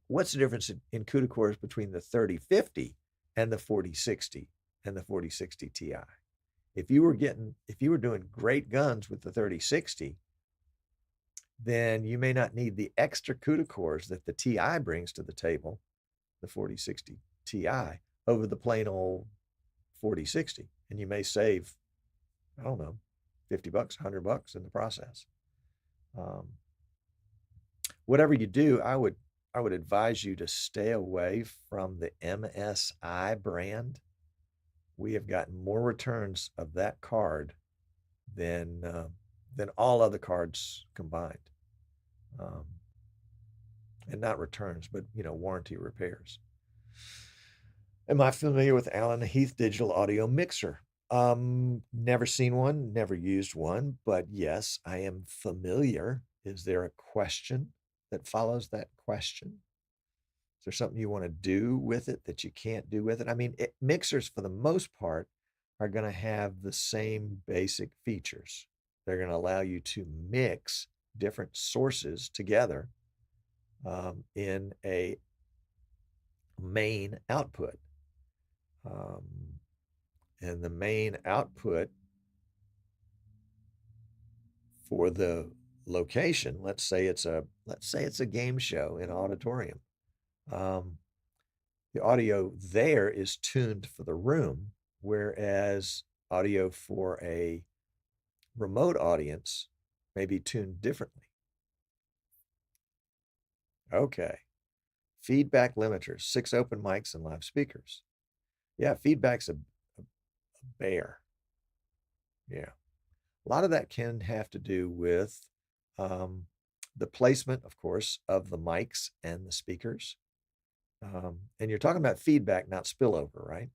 What's the difference in CUDA cores between the 3050 and the 4060 and the 4060 Ti? If you were doing great guns with the 3060, then you may not need the extra CUDA cores that the Ti brings to the table, the 4060 Ti, over the plain old 4060, and you may save, I don't know, $50, $100 in the process. Whatever you do, I would advise you to stay away from the MSI brand. We have gotten more returns of that card than all other cards combined. And not returns, but warranty repairs. Am I familiar with Allen Heath digital audio mixer? Never seen one, never used one, but yes, I am familiar. Is there a question that follows that question? Is there something you want to do with it that you can't do with it? I mean, mixers for the most part are going to have the same basic features. They're going to allow you to mix different sources together in a main output. And the main output for the location, let's say it's a game show in an auditorium. The audio there is tuned for the room, whereas audio for a remote audience may be tuned differently. Okay. Feedback limiters, 6 open mics and live speakers. Yeah, feedback's a bear. Yeah. A lot of that can have to do with the placement, of course, of the mics and the speakers. And you're talking about feedback, not spillover, right?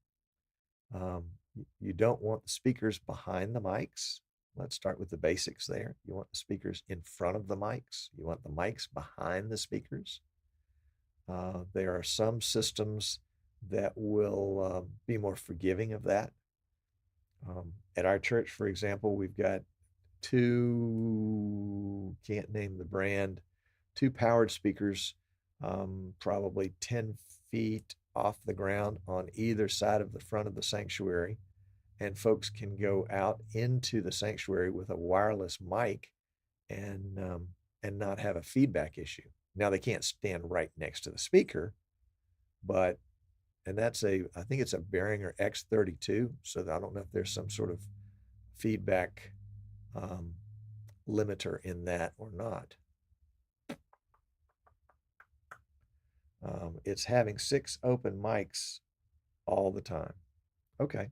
You don't want the speakers behind the mics. Let's start with the basics there. You want the speakers in front of the mics. You want the mics behind the speakers. There are some systems that will be more forgiving of that. At our church, for example, we've got 2, can't name the brand, 2 powered speakers, probably 10 feet off the ground on either side of the front of the sanctuary. And folks can go out into the sanctuary with a wireless mic and not have a feedback issue. Now, they can't stand right next to the speaker, and that's I think it's a Behringer X32. So I don't know if there's some sort of feedback limiter in that or not. It's having 6 open mics all the time. Okay.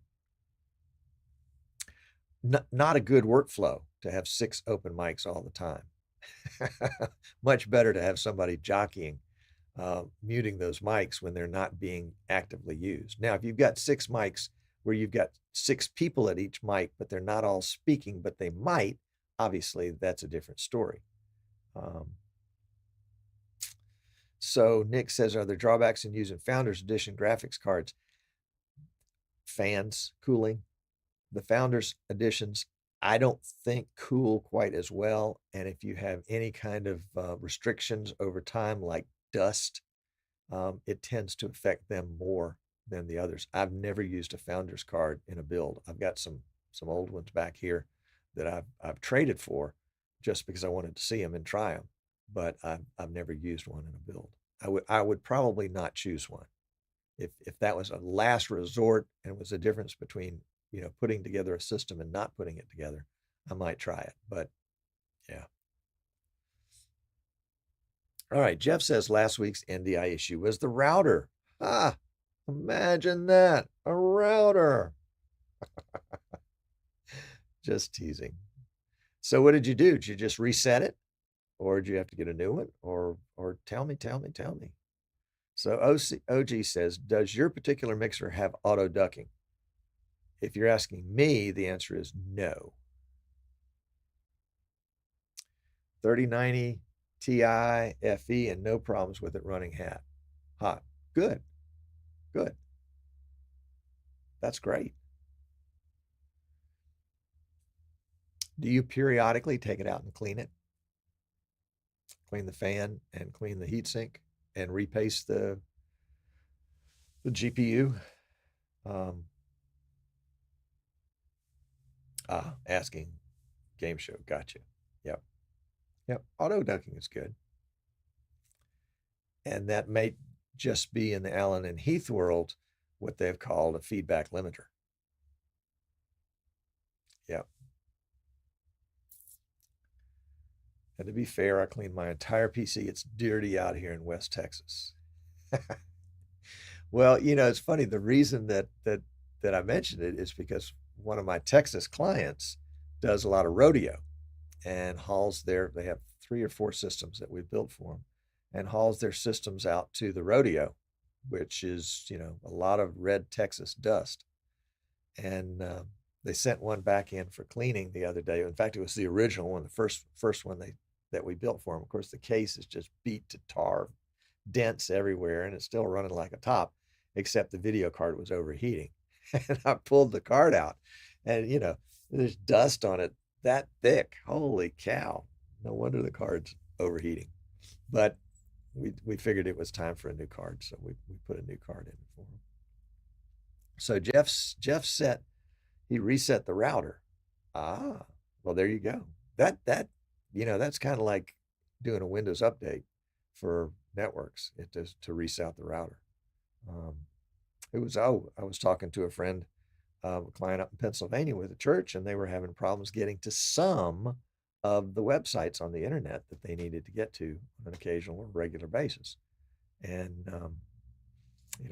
Not a good workflow to have 6 open mics all the time. Much better to have somebody jockeying, muting those mics when they're not being actively used. Now, if you've got 6 mics where you've got 6 people at each mic, but they're not all speaking, but they might, obviously that's a different story. So Nick says, are there drawbacks in using Founders Edition graphics cards? Fans, cooling. The Founders Editions, I don't think cool quite as well. And if you have any kind of restrictions over time, like dust, it tends to affect them more than the others. I've never used a Founders card in a build. I've got some old ones back here that I've traded for just because I wanted to see them and try them, but I've never used one in a build. I would probably not choose one. If that was a last resort and it was a difference between putting together a system and not putting it together, I might try it. But yeah. All right. Jeff says last week's NDI issue was the router. Imagine that, a router. Just teasing. So what did you do? Did you just reset it, or did you have to get a new one? Or tell me. So OG says, does your particular mixer have auto ducking? If you're asking me, the answer is no. 3090 Ti FE and no problems with it running hot. Good. That's great. Do you periodically take it out and clean it? Clean the fan and clean the heatsink and repaste the GPU? Asking game show. Gotcha. Yep. Auto ducking is good. And that may just be in the Allen and Heath world what they've called a feedback limiter. Yeah. And to be fair, I cleaned my entire PC. It's dirty out here in West Texas. Well, it's funny. The reason that I mentioned it is because one of my Texas clients does a lot of rodeo and hauls they have 3 or 4 systems that we built for them and hauls their systems out to the rodeo, which is, a lot of red Texas dust. And they sent one back in for cleaning the other day. In fact, it was the original one, the first one that we built for them. Of course, the case is just beat to tar, dents everywhere, and it's still running like a top, except the video card was overheating. And I pulled the card out, and there's dust on it that thick. Holy cow! No wonder the card's overheating. But we figured it was time for a new card, so we put a new card in for him. So Jeff he reset the router. Ah, well, there you go. That's kind of like doing a Windows update for networks. It does to reset the router. Um, I was talking to a friend, a client up in Pennsylvania with a church, and they were having problems getting to some of the websites on the internet that they needed to get to on an occasional or regular basis. And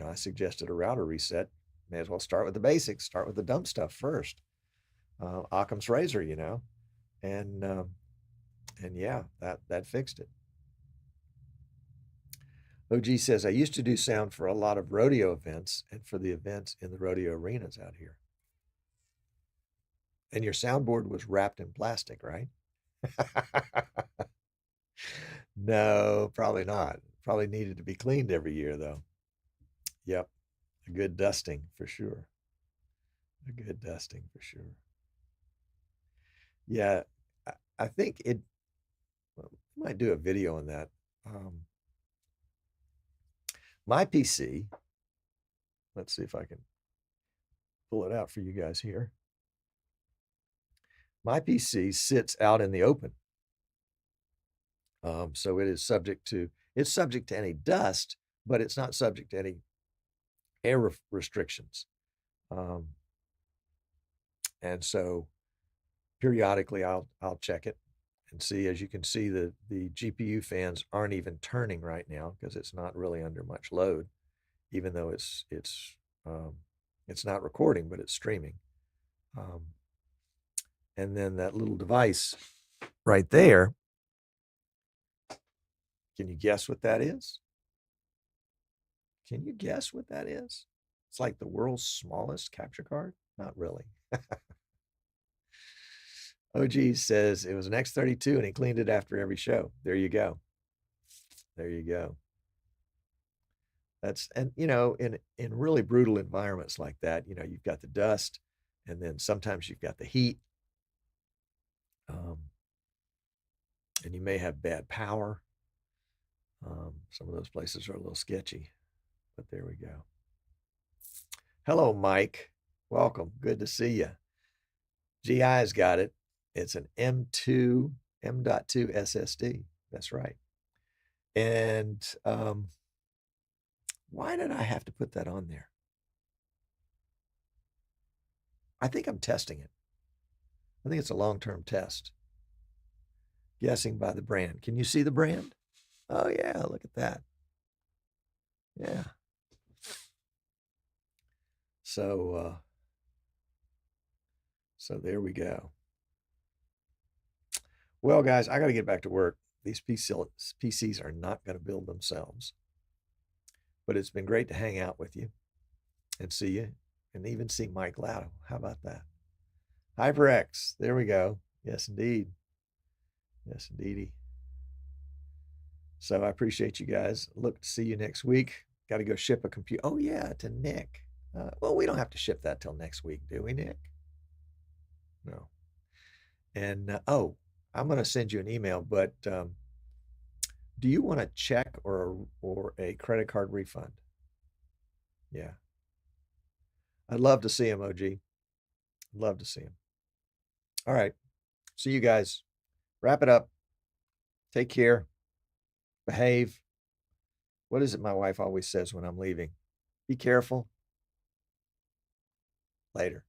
I suggested a router reset. May as well start with the basics. Start with the dumb stuff first. Occam's razor, and yeah, that fixed it. OG says, I used to do sound for a lot of rodeo events and for the events in the rodeo arenas out here. And your soundboard was wrapped in plastic, right? No, probably not. Probably needed to be cleaned every year, though. Yep. A good dusting for sure. A good dusting for sure. Yeah. I think well, we might do a video on that. My PC, let's see if I can pull it out for you guys here. My PC sits out in the open. So it's subject to any dust, but it's not subject to any air restrictions. And so periodically I'll check it and see. As you can see, the GPU fans aren't even turning right now because it's not really under much load, even though it's not recording, but it's streaming. And then that little device right there, can you guess what that is? Can you guess what that is? It's like the world's smallest capture card? Not really. OG says it was an X32 and he cleaned it after every show. There you go. There you go. And in really brutal environments like that, you've got the dust and then sometimes you've got the heat. And you may have bad power. Some of those places are a little sketchy, but there we go. Hello, Mike. Welcome. Good to see you. GI's got it. It's an M.2 SSD. That's right. And why did I have to put that on there? I think I'm testing it. I think it's a long-term test. Guessing by the brand. Can you see the brand? Oh, yeah, look at that. Yeah. So there we go. Well, guys, I got to get back to work. These PCs are not going to build themselves. But it's been great to hang out with you and see you and even see Mike Lotto. How about that? HyperX. There we go. Yes, indeed. Yes, indeedy. So I appreciate you guys. Look to see you next week. Got to go ship a computer. Oh, yeah, to Nick. Well, we don't have to ship that till next week, do we, Nick? No. And, I'm going to send you an email, but do you want a check or a credit card refund? Yeah. I'd love to see him, OG. I'd love to see him. All right. See you guys. Wrap it up. Take care. Behave. What is it my wife always says when I'm leaving? Be careful. Later.